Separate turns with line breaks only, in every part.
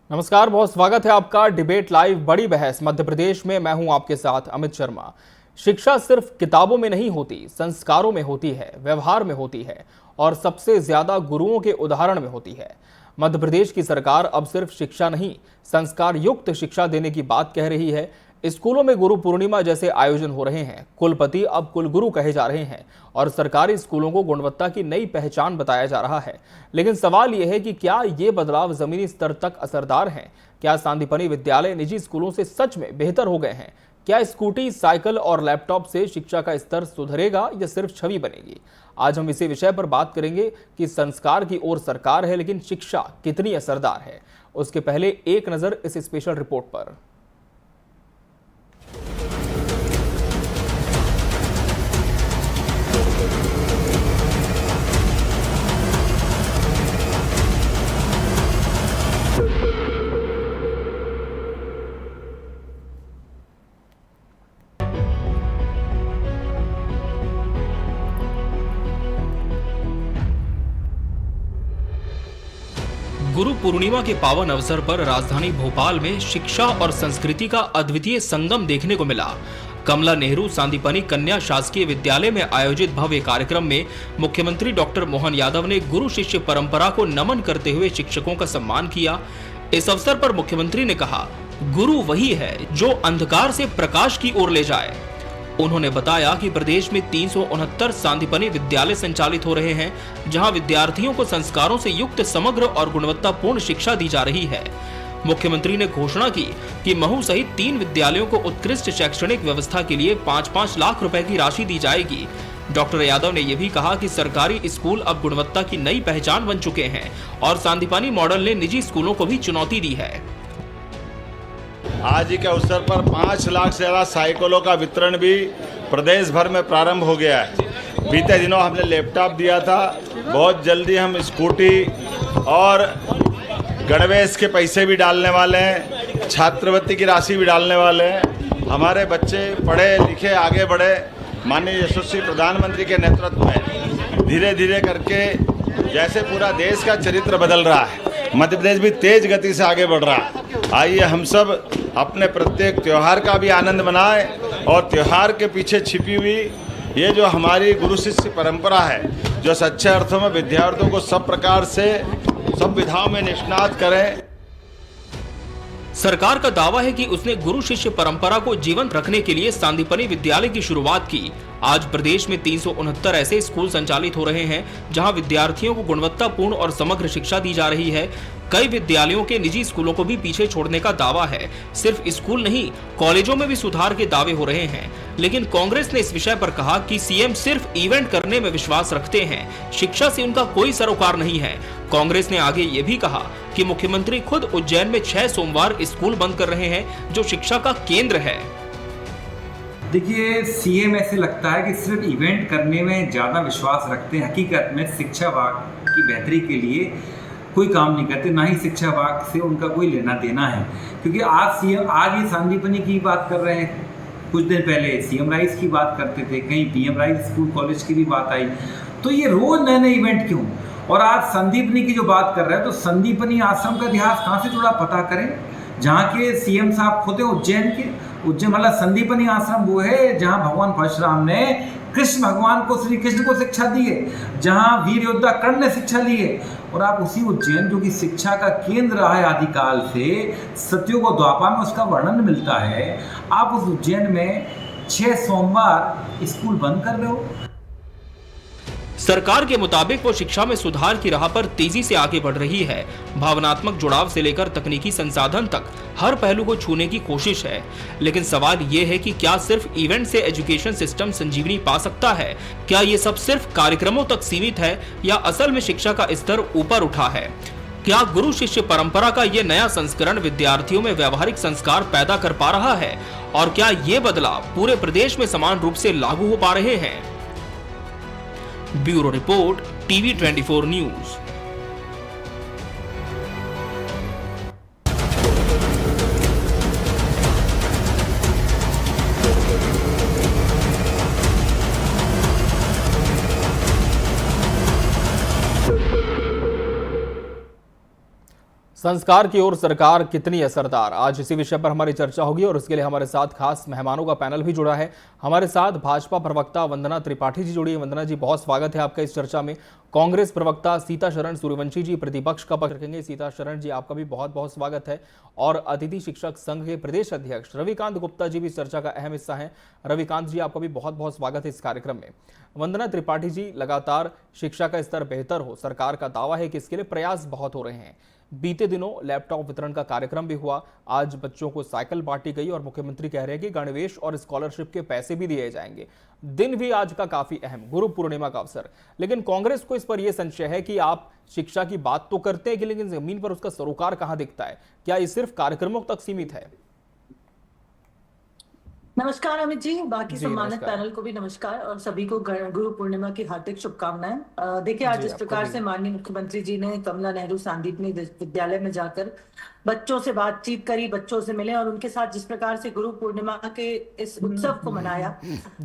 नमस्कार, बहुत स्वागत है आपका डिबेट लाइव बड़ी बहस मध्य प्रदेश में। मैं हूं आपके साथ अमित शर्मा। शिक्षा सिर्फ किताबों में नहीं होती, संस्कारों में होती है, व्यवहार में होती है और सबसे ज्यादा गुरुओं के उदाहरण में होती है। मध्य प्रदेश की सरकार अब सिर्फ शिक्षा नहीं, संस्कार युक्त शिक्षा देने की बात कह रही है। स्कूलों में गुरु पूर्णिमा जैसे आयोजन हो रहे हैं, कुलपति अब कुलगुरु कहे जा रहे हैं और सरकारी स्कूलों को गुणवत्ता की नई पहचान बताया जा रहा है। लेकिन सवाल यह है कि क्या ये बदलाव जमीनी स्तर तक असरदार हैं? क्या सांदीपनि विद्यालय निजी स्कूलों से सच में बेहतर हो गए हैं? क्या स्कूटी, साइकिल और लैपटॉप से शिक्षा का स्तर सुधरेगा या सिर्फ छवि बनेगी? आज हम इसी विषय पर बात करेंगे कि संस्कार की ओर सरकार है, लेकिन शिक्षा कितनी असरदार है। उसके पहले एक नजर इस स्पेशल रिपोर्ट पर। गुरु पूर्णिमा के पावन अवसर पर राजधानी भोपाल में शिक्षा और संस्कृति का अद्वितीय संगम देखने को मिला। कमला नेहरू सांदीपनि कन्या शासकीय विद्यालय में आयोजित भव्य कार्यक्रम में मुख्यमंत्री डॉक्टर मोहन यादव ने गुरु शिष्य परंपरा को नमन करते हुए शिक्षकों का सम्मान किया। इस अवसर पर मुख्यमंत्री ने कहा, गुरु वही है जो अंधकार से प्रकाश की ओर ले जाए। उन्होंने बताया कि प्रदेश में 369 सांदीपनि विद्यालय संचालित हो रहे हैं, जहां विद्यार्थियों को संस्कारों से युक्त समग्र और गुणवत्तापूर्ण शिक्षा दी जा रही है। मुख्यमंत्री ने घोषणा की कि महू सहित 3 विद्यालयों को उत्कृष्ट शैक्षणिक व्यवस्था के लिए 5-5 लाख रुपए की राशि दी जाएगी। डॉक्टर यादव ने यह भी कहा कि सरकारी स्कूल अब गुणवत्ता की नई पहचान बन चुके हैं और सांदीपनि मॉडल ने निजी स्कूलों को भी चुनौती दी है।
आज ही के अवसर पर 5 लाख से ज़्यादा साइकिलों का वितरण भी प्रदेश भर में प्रारंभ हो गया है। बीते दिनों हमने लैपटॉप दिया था, बहुत जल्दी हम स्कूटी और गणवेश के पैसे भी डालने वाले हैं, छात्रवृत्ति की राशि भी डालने वाले हैं। हमारे बच्चे पढ़े लिखे आगे बढ़े। माननीय यशस्वी प्रधानमंत्री के नेतृत्व में धीरे धीरे करके जैसे पूरा देश का चरित्र बदल रहा है, मध्य प्रदेश भी तेज गति से आगे बढ़ रहा है। आइए हम सब अपने प्रत्येक त्यौहार का भी आनंद मनाएं और त्यौहार के पीछे छिपी हुई ये जो हमारी गुरु शिष्य परंपरा है, जो सच्चे अर्थों में विद्यार्थियों को सब प्रकार से सब विधाओं में निष्णात करें।
सरकार का दावा है कि उसने गुरु शिष्य परंपरा को जीवंत रखने के लिए सांदीपनि विद्यालय की शुरुआत की। आज प्रदेश में 369 ऐसे स्कूल संचालित हो रहे हैं, जहां विद्यार्थियों को गुणवत्तापूर्ण और समग्र शिक्षा दी जा रही है। कई विद्यालयों के निजी स्कूलों को भी पीछे छोड़ने का दावा है। सिर्फ स्कूल नहीं, कॉलेजों में भी सुधार के दावे हो रहे हैं। लेकिन कांग्रेस ने इस विषय पर कहा कि सीएम सिर्फ इवेंट करने में विश्वास रखते हैं, शिक्षा से उनका कोई सरोकार नहीं है। कांग्रेस ने आगे ये भी कहा कि मुख्यमंत्री खुद उज्जैन में 6 सोमवार स्कूल बंद कर रहे हैं, जो शिक्षा का केंद्र है।
देखिए, सीएम ऐसे लगता है कि सिर्फ इवेंट करने में ज़्यादा विश्वास रखते हैं। हकीकत में शिक्षा विभाग की बेहतरी के लिए कोई काम नहीं करते, ना ही शिक्षा विभाग से उनका कोई लेना देना है। क्योंकि आज सीएम आज ये सांदीपनि की बात कर रहे हैं, कुछ दिन पहले सीएम राइस की बात करते थे, कहीं पीएम राइस स्कूल कॉलेज की भी बात आई। तो ये रोज नए नए इवेंट क्यों? और आज संदीपनि की जो बात कर रहे हैं, तो संदीपनि आश्रम का इतिहास कहाँ से जुड़ा पता करें। जहाँ के सीएम साहब खुद हैं उज्जैन के, उज्जैन मतलब संदीपनि आश्रम वो है जहाँ भगवान परशुराम ने कृष्ण भगवान को, श्री कृष्ण को शिक्षा दी है, जहाँ वीर योद्धा कर्ण ने शिक्षा ली है। और आप उसी उज्जैन, जो कि शिक्षा का केंद्र रहा है आदिकाल से, सत्युग और द्वापर में उसका वर्णन मिलता है, आप उस उज्जैन में 6 सोमवार स्कूल बंद कर रहे हो।
सरकार के मुताबिक वो शिक्षा में सुधार की राह पर तेजी से आगे बढ़ रही है। भावनात्मक जुड़ाव से लेकर तकनीकी संसाधन तक हर पहलू को छूने की कोशिश है। लेकिन सवाल ये है कि क्या सिर्फ इवेंट से एजुकेशन सिस्टम संजीवनी पा सकता है? क्या ये सब सिर्फ कार्यक्रमों तक सीमित है या असल में शिक्षा का स्तर ऊपर उठा है? क्या गुरु शिष्य परंपरा का ये नया संस्करण विद्यार्थियों में व्यवहारिक संस्कार पैदा कर पा रहा है? और क्या ये बदलाव पूरे प्रदेश में समान रूप से लागू हो पा रहे हैं? Bureau report, TV 24 news. संस्कार की ओर सरकार कितनी असरदार, आज इसी विषय पर हमारी चर्चा होगी और इसके लिए हमारे साथ खास मेहमानों का पैनल भी जुड़ा है। हमारे साथ भाजपा प्रवक्ता वंदना त्रिपाठी जी जुड़ी है। वंदना जी, बहुत स्वागत है आपका इस चर्चा में। कांग्रेस प्रवक्ता सीताशरण सूर्यवंशी जी प्रतिपक्ष का पक्ष रखेंगे। सीताशरण जी, आपका भी बहुत बहुत स्वागत है। और अतिथि शिक्षक संघ के प्रदेश अध्यक्ष रविकांत गुप्ता जी भी इस चर्चा का अहम हिस्सा है। रविकांत जी, आपका भी बहुत बहुत स्वागत है इस कार्यक्रम में। वंदना त्रिपाठी जी, लगातार शिक्षा का स्तर बेहतर हो, सरकार का दावा है कि इसके लिए प्रयास बहुत हो रहे हैं। बीते दिनों लैपटॉप वितरण का कार्यक्रम भी हुआ, आज बच्चों को साइकिल बांटी गई और मुख्यमंत्री कह रहे हैं कि गणवेश और स्कॉलरशिप के पैसे भी दिए जाएंगे। दिन भी आज का काफी अहम, गुरु पूर्णिमा का अवसर। लेकिन कांग्रेस को इस पर यह संशय है कि आप शिक्षा की बात तो करते हैं कि लेकिन जमीन पर उसका सरोकार कहां दिखता है? क्या ये सिर्फ कार्यक्रमों तक सीमित है?
नमस्कार अमित जी, बाकी सम्मानित
नमस्कार।
पैनल को भी नमस्कार और सभी को गुरु पूर्णिमा की हार्दिक शुभकामनाएं। देखिए, आज
जी,
जिस
आपको
प्रकार
भी।
से माननीय मुख्यमंत्री जी ने कमला नेहरू सांदीपनि विद्यालय में जाकर बच्चों से बातचीत करी, बच्चों से मिले और उनके साथ जिस प्रकार से गुरु पूर्णिमा के इस उत्सव को मनाया,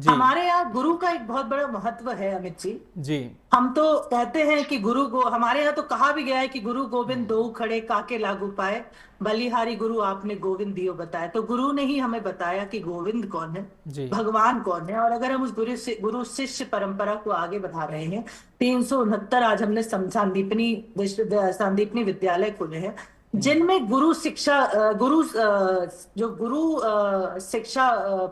हमारे यहाँ गुरु का एक बहुत बड़ा महत्व है अमित जी।
जी,
हम तो कहते हैं कि हमारे यहाँ तो कहा भी गया है कि गुरु गोविंद दो खड़े काके लागू पाए, बलिहारी गुरु आपने गोविंद दियो बताया। तो गुरु ने ही हमें बताया कि गोविंद कौन है, भगवान कौन है। और अगर हम उस गुरु शिष्य परंपरा को आगे बढ़ा रहे हैं, 369 आज हमने सांदीपनि विद्यालय खोले हैं जिनमें गुरु शिक्षा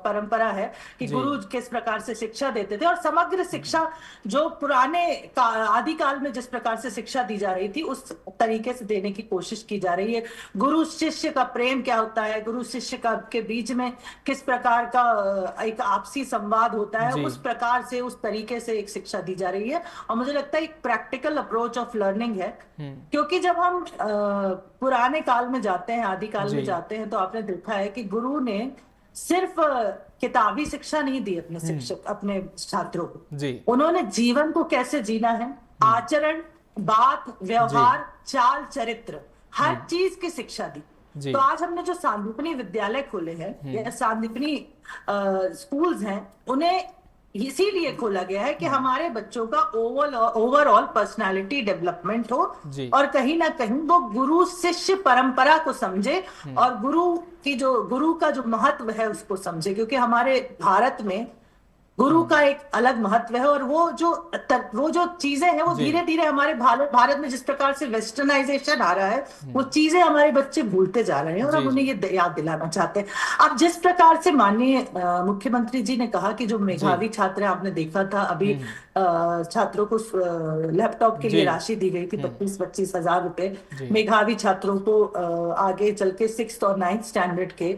परंपरा है कि गुरु किस प्रकार से शिक्षा देते थे और समग्र शिक्षा जो पुराने आदिकाल में जिस प्रकार से शिक्षा दी जा रही थी उस तरीके से देने की कोशिश की जा रही है। गुरु शिष्य का प्रेम क्या होता है, गुरु शिष्य का के बीच में किस प्रकार का एक आपसी संवाद होता है, उस प्रकार से उस तरीके से एक शिक्षा दी जा रही है। और मुझे लगता है एक प्रैक्टिकल अप्रोच ऑफ लर्निंग है, क्योंकि जब हम पुराने काल में जाते हैं, आदिकाल में जाते हैं, तो आपने देखा है कि गुरु ने सिर्फ किताबी शिक्षा नहीं दी अपने शिक्षक अपने छात्रों को। उन्होंने जीवन को कैसे जीना है, आचरण, बात, व्यवहार, चाल, चरित्र, हर चीज की शिक्षा दी। तो आज हमने जो सांदीपनि विद्यालय खोले हैं या सांदीपनि स्कूल्स हैं, उन्हें इसीलिए खोला गया है कि हमारे बच्चों का ओवरऑल पर्सनालिटी डेवलपमेंट हो और कहीं ना कहीं वो गुरु शिष्य परंपरा को समझे और गुरु का जो महत्व है उसको समझे। क्योंकि हमारे भारत में गुरु का एक अलग महत्व है और वो जो चीजें हैं वो धीरे धीरे हमारे भारत में जिस प्रकार से वेस्टर्नाइजेशन आ रहा है, वो चीजें हमारे बच्चे भूलते जा रहे हैं और हम उन्हें ये याद दिलाना चाहते हैं। अब जिस प्रकार से माननीय मुख्यमंत्री जी ने कहा कि जो मेधावी छात्र हैं, आपने देखा था अभी छात्रों को लैपटॉप के लिए राशि दी गई थी 25-25 हजार रुपए। मेधावी छात्रों को आगे चल के 6th और 9th स्टैंडर्ड के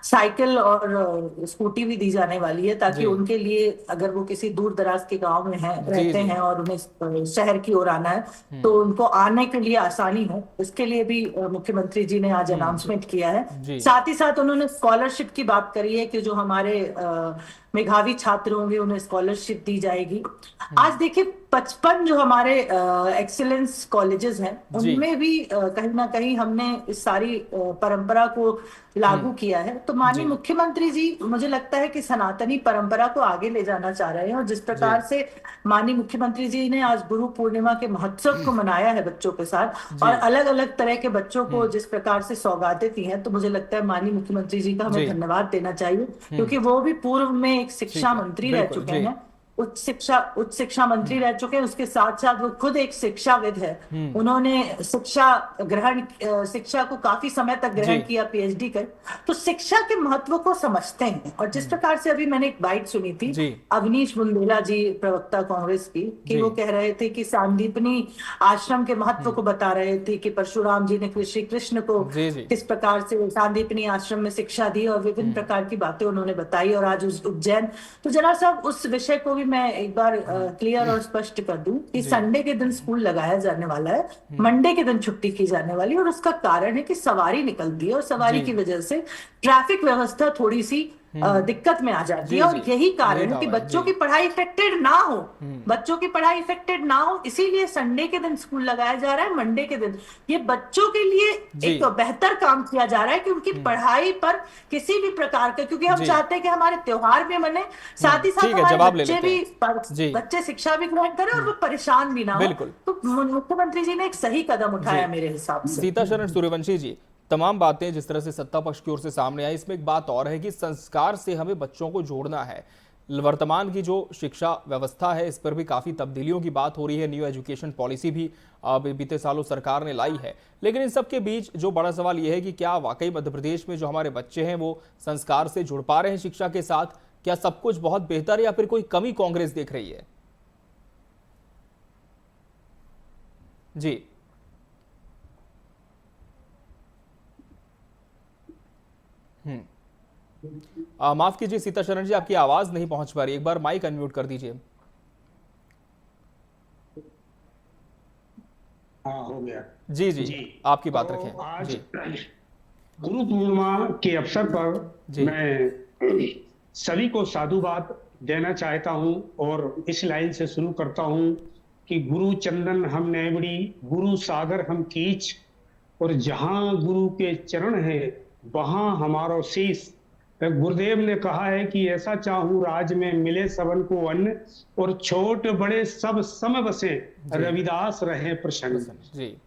साइकिल और स्कूटी भी दी जाने वाली है, ताकि उनके लिए अगर वो किसी दूर दराज के गांव में रहते हैं और उन्हें शहर की ओर आना है तो उनको आने के लिए आसानी हो। इसके लिए भी मुख्यमंत्री जी ने आज अनाउंसमेंट किया है। साथ ही साथ उन्होंने स्कॉलरशिप की बात करी है कि जो हमारे मेधावी छात्र होंगे उन्हें स्कॉलरशिप दी जाएगी। आज देखिए 55 जो हमारे एक्सीलेंस कॉलेजेस हैं उनमें भी कहीं ना कहीं हमने इस सारी परंपरा को लागू किया है। तो माननीय मुख्यमंत्री जी, मुझे लगता है कि सनातनी परंपरा को आगे ले जाना चाह रहे हैं और जिस प्रकार से माननीय मुख्यमंत्री जी ने आज गुरु पूर्णिमा के महोत्सव को मनाया है बच्चों के साथ और अलग अलग तरह के बच्चों को जिस प्रकार से सौगातें दी हैं, तो मुझे लगता है माननीय मुख्यमंत्री जी का हमें धन्यवाद देना चाहिए, क्योंकि वो भी पूर्व में एक शिक्षा मंत्री रह चुके हैं, उच्च शिक्षा मंत्री रह चुके हैं। उसके साथ साथ वो खुद एक शिक्षाविद है। उन्होंने शिक्षा को काफी समय तक ग्रहण किया, पीएचडी कर। तो शिक्षा के महत्व को समझते हैं। और जिस प्रकार से अभी मैंने एक बाइट सुनी थी अवनीश बुंदेला जी, प्रवक्ता कांग्रेस की, कि वो कह रहे थे कि सांदीपनि आश्रम के महत्व को बता रहे थे कि परशुराम जी ने श्री कृष्ण को किस प्रकार से सांदीपनि आश्रम में शिक्षा दी और विभिन्न प्रकार की बातें उन्होंने बताई। और आज उज्जैन, तो जरा साहब उस विषय को मैं एक बार क्लियर और स्पष्ट कर दूं कि संडे के दिन स्कूल लगाया जाने वाला है, मंडे के दिन छुट्टी की जाने वाली है। और उसका कारण है कि सवारी निकलती है और सवारी की वजह से ट्रैफिक व्यवस्था थोड़ी सी दिक्कत में आ जाती है। और यही कारण है कि बच्चों की पढ़ाई इफेक्टेड ना हो, बच्चों की पढ़ाई इफेक्टेड ना हो, इसीलिए संडे के दिन स्कूल लगाया जा रहा है, मंडे के दिन। ये बच्चों के लिए एक बेहतर काम किया जा रहा है कि उनकी पढ़ाई पर किसी भी प्रकार का, क्योंकि हम चाहते हैं कि हमारे त्योहार भी मने, साथ ही साथ हमारे बच्चे शिक्षा भी ग्रहण करें और वो परेशान भी ना हो। तो मुख्यमंत्री जी ने एक सही कदम उठाया मेरे हिसाब से।
सीताशरण सूर्यवंशी जी, तमाम बातें जिस तरह से सत्ता पक्ष की ओर से सामने आई, इसमें एक बात और है कि संस्कार से हमें बच्चों को जोड़ना है। वर्तमान की जो शिक्षा व्यवस्था है इस पर भी काफी तब्दीलियों की बात हो रही है। न्यू एजुकेशन पॉलिसी भी बीते सालों सरकार ने लाई है, लेकिन इन सब के बीच जो बड़ा सवाल यह है कि क्या वाकई मध्य प्रदेश में जो हमारे बच्चे हैं वो संस्कार से जुड़ पा रहे हैं शिक्षा के साथ? क्या सब कुछ बहुत बेहतर है या फिर कोई कमी कांग्रेस देख रही है? जी माफ कीजिए सीताशरण जी, आपकी आवाज नहीं पहुंच पा रही, एक बार माइक अनम्यूट कर दीजिए।
हाँ, हो गया।
जी, आपकी बात
तो
रखें।
आज
जी,
गुरु पूर्णिमा के अवसर पर मैं सभी को साधुवाद देना चाहता हूं और इस लाइन से शुरू करता हूं कि गुरु चंदन हम नेवड़ी, गुरु सागर हम कीच, और जहां गुरु के चरण है वहां हमारो शीश। गुरुदेव ने कहा है कि ऐसा चाहूं राज में मिले सबन को अन्न, और छोट बड़े सब सम बसे, रविदास रहे प्रसन्न।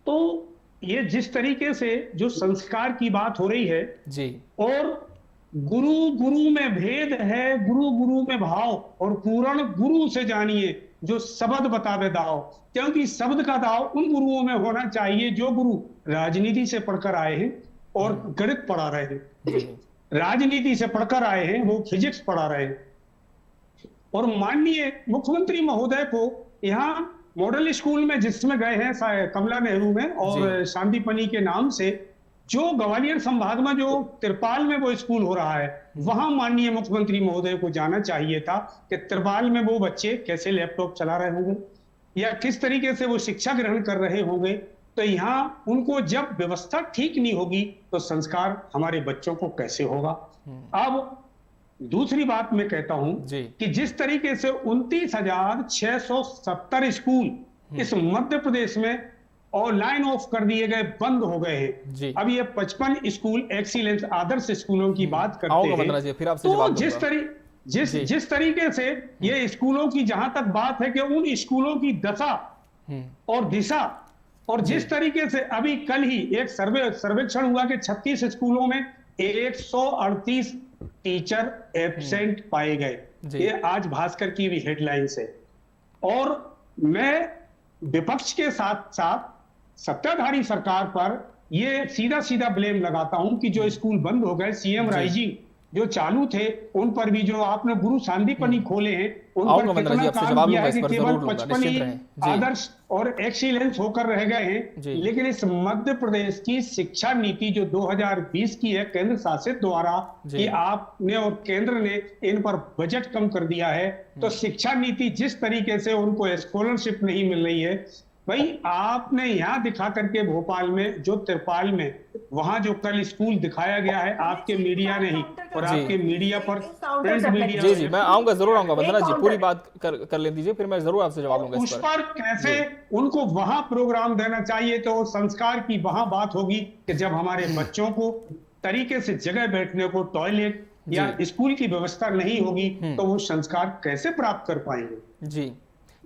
तो ये जिस तरीके से जो संस्कार की बात हो रही है जी, और गुरु गुरु में भेद है, गुरु गुरु में भाव, और पूर्ण गुरु से जानिए जो शब्द बतावे दाव। क्योंकि शब्द का दाव उन गुरुओं में होना चाहिए जो गुरु राजनीति से पढ़कर आए हैं और गणित पढ़ा रहे हैं, राजनीति से पढ़कर आए हैं वो फिजिक्स पढ़ा रहे हैं। और माननीय मुख्यमंत्री महोदय को यहाँ मॉडल स्कूल में जिसमें गए हैं कमला नेहरू में और शांतिपनी के नाम से, जो ग्वालियर संभाग में जो तिरपाल में वो स्कूल हो रहा है, वहां माननीय मुख्यमंत्री महोदय को जाना चाहिए था कि तिरपाल में वो बच्चे कैसे लैपटॉप चला रहे होंगे या किस तरीके से वो शिक्षा ग्रहण कर रहे होंगे। तो यहाँ उनको जब व्यवस्था ठीक नहीं होगी तो संस्कार हमारे बच्चों को कैसे होगा। अब दूसरी बात मैं कहता हूं कि जिस तरीके से 29,670 स्कूल इस मध्य प्रदेश में ऑनलाइन ऑफ कर दिए गए, बंद हो गए हैं। अब ये 55 स्कूल एक्सीलेंस आदर्श स्कूलों की बात करते हैं।
फिर आपसे
तो जिस तरीके से ये स्कूलों की जहां तक बात है कि उन स्कूलों की दशा और दिशा, और जिस तरीके से अभी कल ही एक सर्वेक्षण हुआ कि 36 स्कूलों में 138 टीचर एब्सेंट पाए गए। ये आज भास्कर की भी हेडलाइंस है। और मैं विपक्ष के साथ साथ सत्ताधारी सरकार पर ये सीधा सीधा ब्लेम लगाता हूं कि जो स्कूल बंद हो गए, सीएम राइजिंग जो चालू थे उन पर भी, जो आपने गुरु सांदीपनी खोले हैं उन पर कितना काम किया है कि केवल 55 आदर्श और एक्सीलेंस होकर रह गए हैं। लेकिन इस मध्य प्रदेश की शिक्षा नीति जो 2020 की है केंद्र शासित द्वारा, कि आपने और केंद्र ने इन पर बजट कम कर दिया है, तो शिक्षा नीति जिस तरीके से उनको स्कॉलरशिप नहीं मिल रही है, भाई आपने यहाँ दिखा करके भोपाल में जो तिरपाल में वहां जो कल स्कूल दिखाया गया है, आपके मीडिया ने ही और आपके मीडिया पर प्रिंट मीडिया।
जी मैं आऊंगा, जरूर आऊंगा। वंदना जी पूरी बात कर ले दीजिए, फिर मैं जरूर आपसे जवाब दूंगा
उस पर। कैसे उनको वहां प्रोग्राम देना चाहिए, तो संस्कार की वहां बात होगी कि जब हमारे बच्चों को तरीके से जगह बैठने को, टॉयलेट या स्कूल की व्यवस्था नहीं होगी तो वो संस्कार कैसे प्राप्त कर पाएंगे।
जी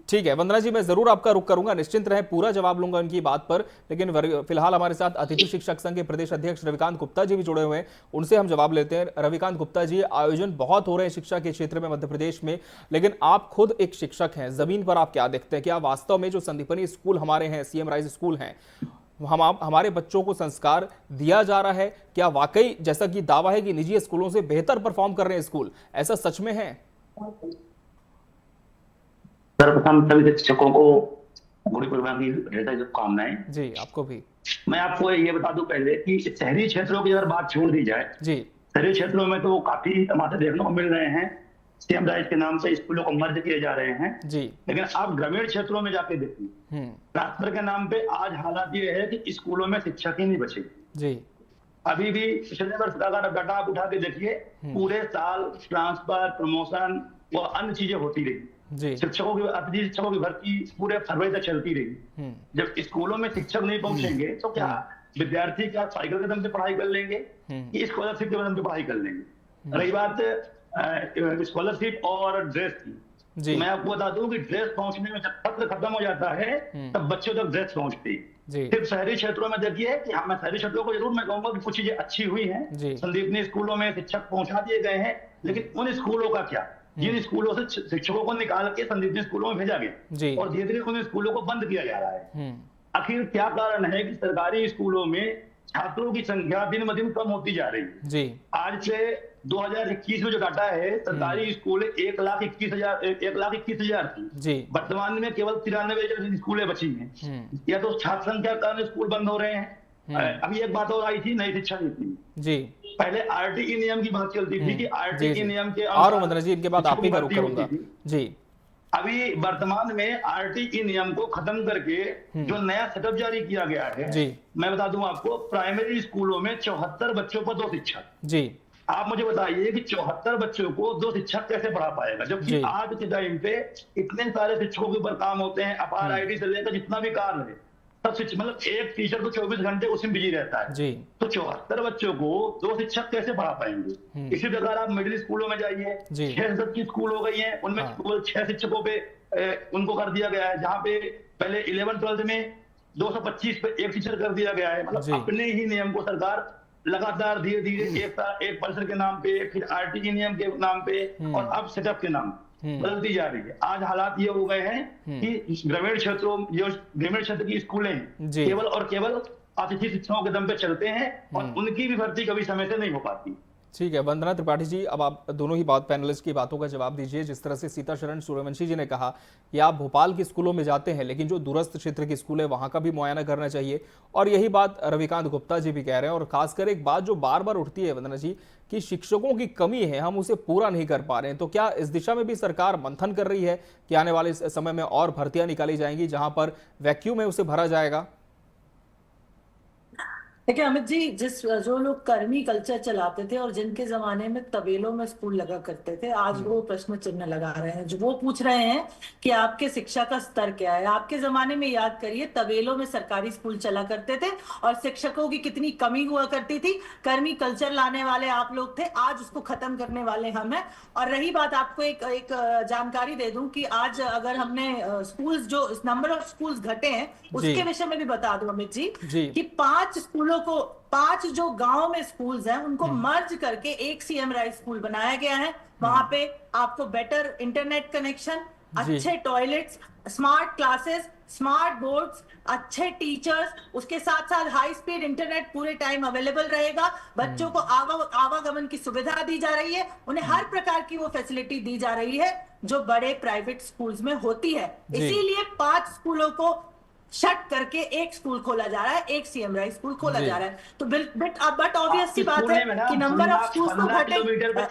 ठीक है वंदना जी, मैं जरूर आपका रुख करूंगा, निश्चिंत रहे, पूरा जवाब लूंगा उनकी बात पर। लेकिन फिलहाल हमारे साथ अतिथि शिक्षक संघ के प्रदेश अध्यक्ष रविकांत गुप्ता जी भी जुड़े हुए हैं, उनसे हम जवाब लेते हैं। रविकांत गुप्ता जी, आयोजन बहुत हो रहे हैं शिक्षा के क्षेत्र में मध्य प्रदेश में, लेकिन आप खुद एक शिक्षक हैं, जमीन पर आप क्या देखते हैं? क्या वास्तव में जो संदीपनी स्कूल हमारे हैं, सीएम राइज स्कूल हैं, हमारे बच्चों को संस्कार दिया जा रहा है? क्या वाकई जैसा कि दावा है कि निजी स्कूलों से बेहतर परफॉर्म कर रहे हैं स्कूल, ऐसा सच में है?
सर्वप्रथम सभी शिक्षकों को गुरु पूर्णिमा की ढेर शुभकामनाएं।
जी आपको भी।
मैं आपको ये बता दूं पहले कि शहरी क्षेत्रों की अगर बात छोड़ दी जाए जी, शहरी क्षेत्रों में तो काफी टमाटर देखने को मिल रहे हैं, सीएम राइज के नाम से स्कूलों को मर्ज किए जा रहे हैं जी। लेकिन आप ग्रामीण क्षेत्रों में जाके देखिए, ट्रांसफर के नाम पे आज हालात ये है कि स्कूलों में शिक्षक ही नहीं बचे जी। अभी भी पिछले वर्ष का अगर डाटा आप उठा के देखिए, पूरे साल ट्रांसफर, प्रमोशन व अन्य चीजें होती रही। शिक्षकों की, अतिथि शिक्षकों की भर्ती पूरे फरवरी तक चलती रही। जब स्कूलों में शिक्षक नहीं पहुंचेंगे तो क्या विद्यार्थी क्या साइकिल के दम से पढ़ाई कर लेंगे कि स्कॉलरशिप के दम से पढ़ाई कर लेंगे? रही बात स्कॉलरशिप और ड्रेस की, मैं आपको बता दूं कि ड्रेस पहुंचने में जब सत्र खत्म हो जाता है तब बच्चों तक ड्रेस पहुंचती है। सिर्फ शहरी क्षेत्रों में देखिए कि हाँ, मैं शहरी क्षेत्रों को जरूर मैं कहूंगा कि कुछ चीजें अच्छी हुई हैं, संदीपनी स्कूलों में शिक्षक पहुंचा दिए गए हैं, लेकिन उन स्कूलों का क्या, जिन स्कूलों से शिक्षकों को निकाल के संदीपनी स्कूलों में भेजा गया और धीरे धीरे उन स्कूलों को बंद किया जा रहा है। आखिर क्या कारण है कि सरकारी स्कूलों में छात्रों की संख्या दिन ब दिन कम होती जा रही है? आज से 2021 में जो डाटा है, सरकारी स्कूल 1,21,000 थी, वर्तमान में केवल 93 स्कूलें बची हैं। या तो छात्र संख्या के कारण स्कूल बंद हो रहे हैं। अभी एक बात और आई थी, नई शिक्षा नीति। पहले आरटीई नियम की बात चलती थी कि आरटीई नियम के
इनके बाद आप ही करूंगा जी।
अभी वर्तमान में आरटीई नियम को खत्म करके जो नया सेटअप जारी किया गया है, मैं बता दूं आपको, प्राइमरी स्कूलों में 74 बच्चों पर 2 शिक्षक। आप मुझे बताइए कि 74 बच्चों को 2 शिक्षक कैसे पढ़ा पाएगा, जबकि आज के टाइम पे इतने सारे शिक्षकों के ऊपर काम होते हैं, अपार आईटी से लेकर जितना भी कार्य है, सब शिक्षक, मतलब एक टीचर तो 24 घंटे उसी में बिजी रहता है। तो 74 बच्चों को 2 शिक्षक कैसे पढ़ा पाएंगे? इसी प्रकार आप मिडिल स्कूलों में जाइए, 6 सदस्य की स्कूल हो गई है, उनमें 6 शिक्षकों पे उनको कर दिया गया है, जहाँ पे पहले 11-12 में 225 पे 1 टीचर कर दिया गया है। मतलब अपने ही नियम को सरकार लगातार धीरे धीरे एक परिसर के नाम पे, फिर आरटीई नियम के नाम पे और अब सेटअप के नाम बदलती जा रही है। आज हालात ये हो गए हैं कि ग्रामीण क्षेत्रों, जो ग्रामीण क्षेत्र की स्कूलें केवल और केवल अतिथि शिक्षकों के दम पे चलते हैं और उनकी भी भर्ती कभी समय से नहीं हो पाती।
ठीक है वंदना त्रिपाठी जी, अब आप दोनों ही पैनलिस्ट की बातों का जवाब दीजिए। जिस तरह से सीताशरण सूर्यवंशी जी ने कहा कि आप भोपाल के स्कूलों में जाते हैं, लेकिन जो दूरस्थ क्षेत्र के स्कूल है वहां का भी मुआयना करना चाहिए, और यही बात रविकांत गुप्ता जी भी कह रहे हैं। और खासकर एक बात जो बार बार उठती है वंदना जी, कि शिक्षकों की कमी है, हम उसे पूरा नहीं कर पा रहे हैं। तो क्या इस दिशा में भी सरकार मंथन कर रही है कि आने वाले समय में और भर्तियां निकाली जाएंगी जहां पर वैक्यूम है उसे भरा जाएगा?
देखिए अमित जी, जो लोग कर्मी कल्चर चलाते थे और जिनके जमाने में तबेलों में स्कूल लगा करते थे, आज वो प्रश्न चिन्ह लगा रहे हैं। जो वो पूछ रहे हैं कि आपके शिक्षा का स्तर क्या है। आपके जमाने में याद करिए, तबेलों में सरकारी स्कूल चला करते थे और शिक्षकों की कितनी कमी हुआ करती थी। कर्मी कल्चर लाने वाले आप लोग थे, आज उसको खत्म करने वाले हम हैं। और रही बात, आपको एक जानकारी दे दूं कि आज अगर हमने स्कूल्स, जो नंबर ऑफ स्कूल्स घटे हैं, उसके विषय में भी बता दूं अमित जी कि 5 स्कूलों को, 5 जो गांव में स्कूल्स हैं उनको मर्ज करके एक सीएम राइज स्कूल बनाया गया है। वहां पे आपको बेटर इंटरनेट कनेक्शन, अच्छे toilets, smart classes, smart boards, अच्छे टीचर्स, उसके साथ साथ हाई स्पीड इंटरनेट पूरे टाइम अवेलेबल रहेगा। बच्चों को आवागमन की सुविधा दी जा रही है, उन्हें हर प्रकार की वो फैसिलिटी दी जा रही है जो बड़े प्राइवेट स्कूल्स में होती है। इसीलिए 5 स्कूलों को शट करके एक स्कूल खोला जा रहा है, एक सीएम राइज स्कूल खोला जा रहा है। तो बट ऑब्वियस सी बात है कि नंबर ऑफ स्कूल्स तो घटे। मेरे बात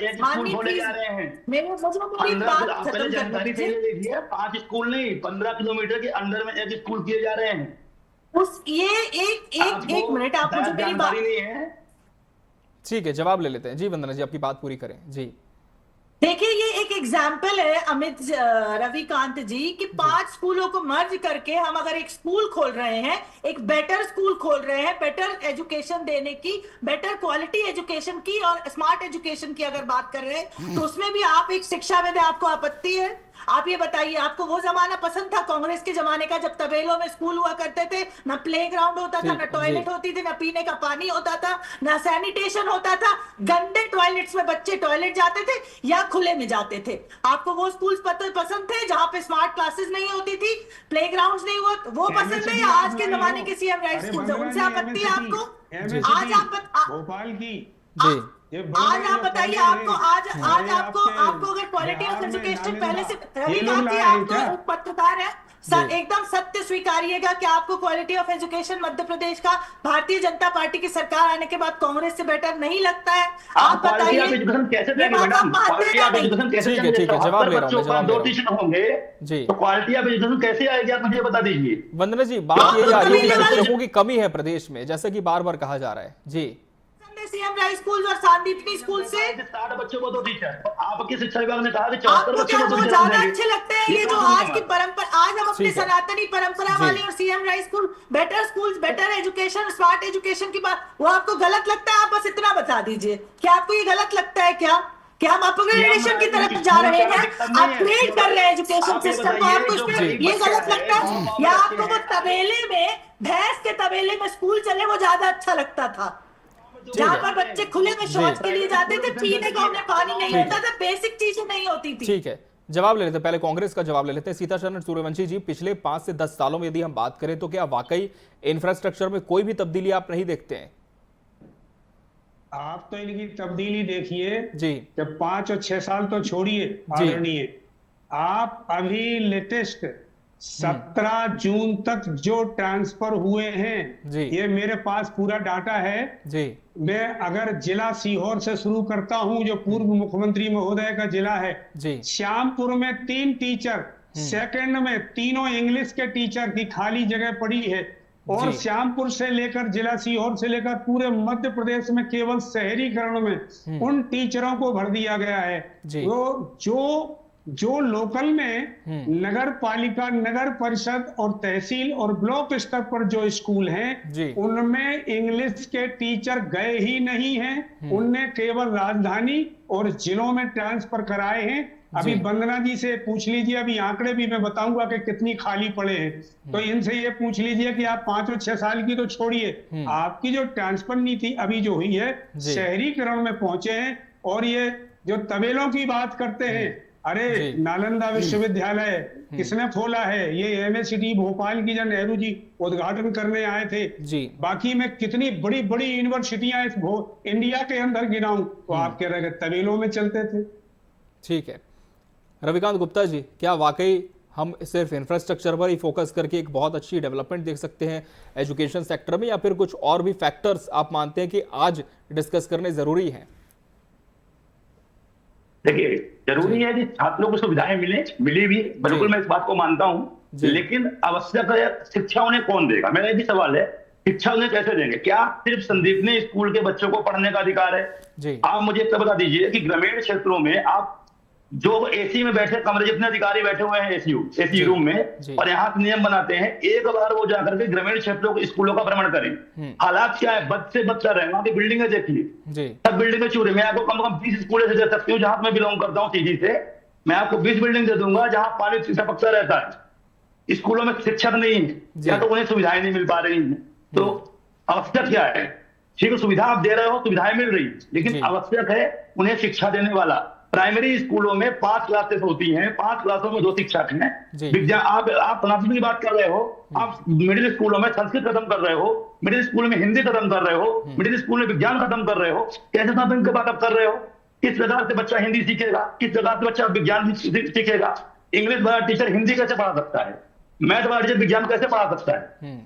खत्म करने दीजिए।
5 स्कूल नहीं, 15 किलोमीटर के अंदर में एक स्कूल किए जा रहे हैं।
एक मिनट, आप मुझे मेरी बात
नहीं है।
ठीक है, जवाब ले लेते हैं जी। वंदना जी, आपकी बात पूरी करें जी।
देखिए, ये एक एग्जाम्पल है अमित रविकांत जी कि 5 स्कूलों को मर्ज करके हम अगर एक स्कूल खोल रहे हैं, एक बेटर स्कूल खोल रहे हैं, बेटर एजुकेशन देने की, बेटर क्वालिटी एजुकेशन की और स्मार्ट एजुकेशन की अगर बात कर रहे हैं, तो उसमें भी आप एक शिक्षा में आपको आपत्ति है? आप ये बताइए, आपको वो जमाना पसंद था कांग्रेस के जमाने का जब तबेलों में स्कूल हुआ करते थे, ना प्लेग्राउंड होता था, ना टॉयलेट होती थी, ना पीने का पानी होता था, ना सैनिटेशन होता था, गंदे टॉयलेट्स में बच्चे टॉयलेट जाते थे या खुले में जाते थे? आपको वो स्कूल्स पसंद थे जहां पे स्मार्ट क्लासेस नहीं होती थी, प्लेग्राउंड्स नहीं हुआ, वो पसंद है? या आज के जमाने के सीएम राइज स्कूल, उनसे आपत्ति है आपको? आज आप
भोपाल की
आज आप बताइए, आपको आज आपको अगर क्वालिटी ऑफ एजुकेशन पहले से, रविकांत जी आप तो पत्रकार है, एकदम सत्य स्वीकारिएगा कि आपको quality of education Madhya Pradesh का भारतीय जनता पार्टी की सरकार आने के बाद कांग्रेस से बेटर नहीं लगता है? आप बताइए
ठीक है, जवाब ले रहा हूँ।
2 ट्यूशन होंगे जी, तो क्वालिटी ऑफ एजुकेशन कैसे आएगी, आप मुझे बता दीजिए।
वंदना जी, बात ये आ रही है कि शिक्षकों की कमी है प्रदेश में, जैसे कि बार बार कहा जा रहा है जी।
सीएम राय स्कूल और सांदीपनी स्कूल से?
60 बच्चों को 2 टीचर। आपकी शिक्षा विभाग ने कहा कि 74
आपको
बच्चों
क्या
को 2
वो
टीचर
ज्यादा
देंगे।
अच्छे लगते हैं ये जो आज की परंपरा, आज हम अपने
ठीक है।
सनातनी परंपरा
जी।
वाले और CM rise school, better schools, better education, smart education की बात, वो आपको गलत लगता है? आप बस इतना बता दीजिए, क्या आपको ये गलत लगता है? क्या हम अपग्रेडेशन की तरफ जा रहे हैं, अपग्रेड कर रहे हैं एजुकेशन सिस्टम को? आपको इसमें ये गलत लगता है, या आपको वो तबेले में, भैंस के तबेले में स्कूल चले वो ज्यादा अच्छा लगता था, जहाँ पर बच्चे खुले में शौच के लिए जाते थे, पीने का उन्हें पानी नहीं होता था, बेसिक चीजें नहीं होती थी?
ठीक है, जवाब ले लेते हैं, पहले कांग्रेस का जवाब ले लेते हैं। सीताशरण सूर्यवंशी जी, पिछले 5 से 10 सालों में यदि हम बात करें तो क्या वाकई इंफ्रास्ट्रक्चर में कोई भी तब्दीली आप नहीं देखते हैं?
आप तो इनकी तब्दीली देखिए
जी।
जब 5 और 6 साल तो छोड़िए आदरणीय, आप अभी लेटेस्ट 17 जून तक जो ट्रांसफर हुए हैं
जी।
ये मेरे पास पूरा डाटा है
जी।
मैं अगर जिला सीहोर से शुरू करता हूं जो पूर्व मुख्यमंत्री महोदय का जिला है
जी।
श्यामपुर में 3 टीचर, सेकंड में तीनों इंग्लिश के टीचर की खाली जगह पड़ी है, और
जी।
श्यामपुर से लेकर जिला सीहोर से लेकर पूरे मध्य प्रदेश में केवल शहरीकरण में उन टीचरों को भर दिया गया है।
जी।
तो जो लोकल में नगर पालिका, नगर परिषद और तहसील और ब्लॉक स्तर पर जो स्कूल हैं उनमें इंग्लिश के टीचर गए ही नहीं हैं, उनने केवल राजधानी और जिलों में ट्रांसफर कराए हैं। अभी वंदना जी से पूछ लीजिए, अभी आंकड़े भी मैं बताऊंगा कि कितनी खाली पड़े हैं, तो इनसे ये पूछ लीजिए कि आप 5 और 6 साल की तो छोड़िए, आपकी जो ट्रांसफर नीति अभी जो हुई है शहरीकरण में पहुंचे हैं। और ये जो तबेलों की बात करते हैं, अरे नालंदा विश्वविद्यालय किसने खोला है? ये एमएससीटी भोपाल की जब नेहरू जी उद्घाटन करने आए थे
जी।
बाकी मैं कितनी बड़ी बड़ी यूनिवर्सिटियां इस इंडिया के अंदर गिनाऊं तो आप कह रहे तबेलों में चलते थे।
ठीक है, रविकांत गुप्ता जी, क्या वाकई हम सिर्फ इंफ्रास्ट्रक्चर पर ही फोकस करके एक बहुत अच्छी डेवलपमेंट देख सकते हैं एजुकेशन सेक्टर में, या फिर कुछ और भी फैक्टर्स आप मानते हैं कि आज डिस्कस करने जरूरी हैं?
देखिए, जरूरी है कि छात्रों को सुविधाएं मिली भी, बिल्कुल मैं इस बात को मानता हूं, लेकिन आवश्यक है शिक्षा उन्हें कौन देगा? मेरा यही सवाल है, शिक्षा उन्हें कैसे देंगे? क्या सिर्फ संदीपनी स्कूल के बच्चों को पढ़ने का अधिकार है? आप मुझे इतना बता दीजिए कि ग्रामीण क्षेत्रों में आप जो एसी में बैठे कमरे जितने अधिकारी बैठे हुए हैं एसी रूम में, और यहाँ नियम बनाते हैं, एक बार वो जाकर के ग्रामीण क्षेत्रों के स्कूलों का भ्रमण करें। हालात क्या है? बद से बदतर है, वहां की बिल्डिंगें देखिए, सब बिल्डिंगें चूरे। मैं आपको कम से कम 20 स्कूलों से दे सकती हूँ, जहां मैं बिलोंग करता हूँ सीधी से, मैं आपको 20 बिल्डिंग दे दूंगा जहां पानी टपकता रहता है। स्कूलों में शिक्षक नहीं है, या तो उन्हें सुविधाएं नहीं मिल पा रही है। तो आवश्यक क्या है? ठीक है, सुविधा आप दे रहे हो, सुविधाएं मिल रही, लेकिन आवश्यक है उन्हें शिक्षा देने वाला। प्राइमरी स्कूलों में 5 क्लासेस होती हैं, 5 क्लासों में 2 शिक्षक हैं। विज्ञान आप सनातन की बात कर रहे हो, आप मिडिल स्कूलों में संस्कृत खत्म कर रहे हो, मिडिल स्कूल में हिंदी खत्म कर रहे हो, मिडिल स्कूल में विज्ञान खत्म कर रहे हो, कैसे सनातन की बात आप कर रहे हो? किस प्रकार से बच्चा हिंदी सीखेगा? किस प्रकार से बच्चा विज्ञान सीखेगा? इंग्लिश वाला टीचर हिंदी कैसे पढ़ा सकता है? मैथ वाला टीचर विज्ञान कैसे पढ़ा सकता है?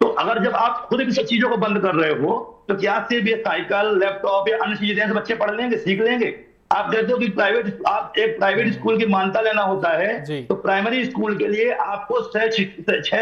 तो अगर जब आप खुद इन सब चीजों को बंद कर रहे हो, तो क्या सिर्फ ये साइकिल, लैपटॉप या अन्य चीजें से बच्चे पढ़ लेंगे, सीख लेंगे? आप कहते हो कि एक प्राइवेट स्कूल की मान्यता लेना होता है, तो प्राइमरी स्कूल के लिए आपको 6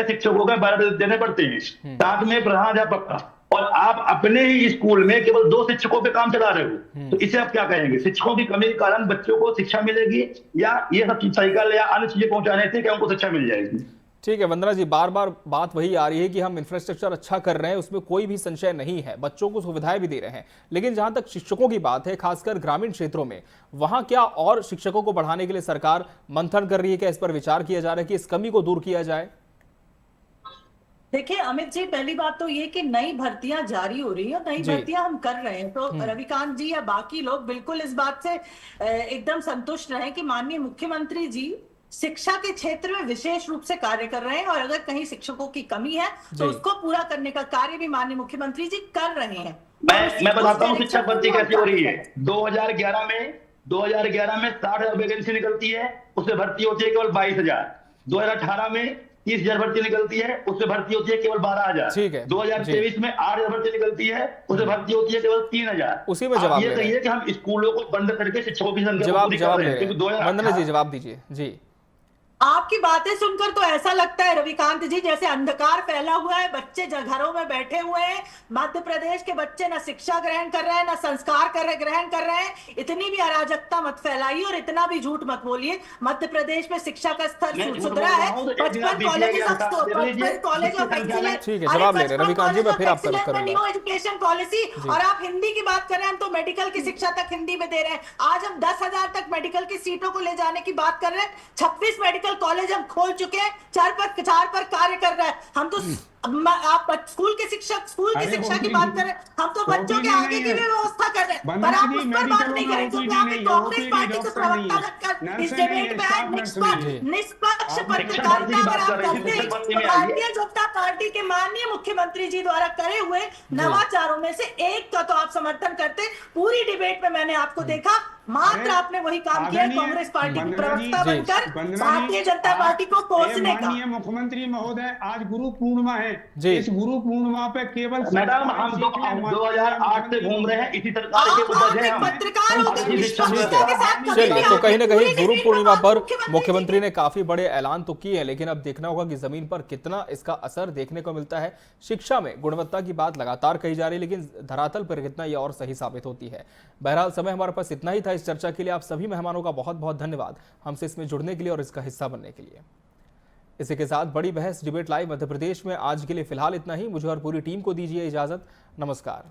शिक्षकों का 12 देने पड़ते हैं, साथ में प्रधानाध्यापक का, और आप अपने ही स्कूल में केवल 2 शिक्षकों पे काम चला रहे हो। तो इसे आप क्या कहेंगे? शिक्षकों की कमी के कारण बच्चों को शिक्षा मिलेगी, या ये सब साइकिल या अन्य चीजें पहुंचाने से क्या उनको शिक्षा मिल जाएगी?
ठीक है वंदना जी, बार बार बात वही आ रही है कि हम इंफ्रास्ट्रक्चर अच्छा कर रहे हैं, उसमें कोई भी संशय नहीं है, बच्चों को सुविधाएं भी दे रहे हैं, लेकिन जहां तक शिक्षकों की बात है, खासकर ग्रामीण क्षेत्रों में, वहां क्या और शिक्षकों को बढ़ाने के लिए सरकार मंथन कर रही है? क्या इस पर विचार किया जा रहा है कि इस कमी को दूर किया जाए?
देखिए अमित जी, पहली बात तो ये कि नई भर्तियां जारी हो रही है, नई भर्तियां हम कर रहे हैं, तो रविकांत जी या बाकी लोग बिल्कुल इस बात से एकदम संतुष्ट रहे कि माननीय मुख्यमंत्री जी शिक्षा के क्षेत्र में विशेष रूप से कार्य कर रहे हैं, और अगर कहीं शिक्षकों की कमी है तो उसको पूरा करने का कार्य भी माननीय मुख्यमंत्री जी कर रहे हैं।
मैं बताता हूँ शिक्षक भर्ती कैसे हो रही है। 2011 में 60,000 वैकेंसी निकलती है, उसमें भर्ती होती है केवल 22,000। 2018 में 30,000 भर्ती निकलती है, उसमें भर्ती होती है केवल 12,000। 2023 में 8,000 भर्ती निकलती है, उसमें भर्ती होती है केवल 3,000।
उसी में जवाब
ये कहिए कि हम स्कूलों को बंद करके शिक्षकों की संख्या
जवाब ले, वंदना जी जवाब दीजिए। जी
आपकी बातें सुनकर तो ऐसा लगता है रविकांत जी जैसे अंधकार फैला हुआ है, बच्चे घरों में बैठे हुए हैं। मध्य प्रदेश के बच्चे ना शिक्षा ग्रहण कर रहे हैं, ना संस्कार ग्रहण कर रहे हैं। इतनी भी अराजकता मत फैलाइए और इतना भी झूठ मत बोलिए। मध्य प्रदेश में शिक्षा का स्तर सुधरा है। 55 कॉलेज ऑफ एक्सीलेंस,
ठीक है, जवाब ले रहे हैं रविकांत जी, मैं फिर आपसे बात करूंगा।
न्यू एजुकेशन पॉलिसी, और आप हिंदी की बात कर रहे हैं, हम तो मेडिकल की शिक्षा तक हिंदी में दे रहे हैं। आज हम 10,000 तक मेडिकल की सीटों को ले जाने की बात कर रहे हैं। 26 मेडिकल कॉलेज हम खोल चुके हैं, 4 पर कार्य कर रहे हैं। हम तो आप स्कूल की शिक्षा की बात कर रहे हैं, हम तो बच्चों के आगे की भी व्यवस्था कर रहे हैं, पर आप उस पर बात नहीं करें क्योंकि आप कांग्रेस पार्टी को प्रवक्ता रखकर इस डिबेट में आज निष्पक्ष पत्रकारिता अगर आप करते हैं तो भारतीय जनता पार्टी के माननीय मुख्यमंत्री जी द्वारा करे हुए नवाचारों में से एक का तो आप समर्थन करते। पूरी डिबेट में मैंने आपको देखा, मात्र आपने वही काम किया कांग्रेस पार्टी की प्रवक्ता बनकर भारतीय जनता पार्टी को कोसने का।
मुख्यमंत्री महोदय, आज गुरु पूर्णिमा है, इस गुरु पूर्णिमा पे केवल
मैडम हम 2008 से घूम रहे हैं, इसी तरह के उपज है।
पत्रकार होकर निष्पक्षता के साथ
चलिए, तो कहीं ना कहीं गुरु पूर्णिमा पर मुख्यमंत्री ने काफी बड़े ऐलान तो किए हैं, लेकिन अब देखना होगा कि जमीन पर कितना इसका असर देखने को मिलता है। शिक्षा में गुणवत्ता की बात लगातार कही जा रही है, लेकिन धरातल पर कितना ये और सही साबित होती है। बहरहाल समय हमारे पास इतना ही था इस चर्चा के लिए। आप सभी मेहमानों का बहुत बहुत धन्यवाद हमसे इसमें जुड़ने के लिए और इसका हिस्सा बनने के लिए। इसी के साथ बड़ी बहस डिबेट लाइव मध्य प्रदेश में आज के लिए फिलहाल इतना ही। मुझे और पूरी टीम को दीजिए इजाजत। नमस्कार।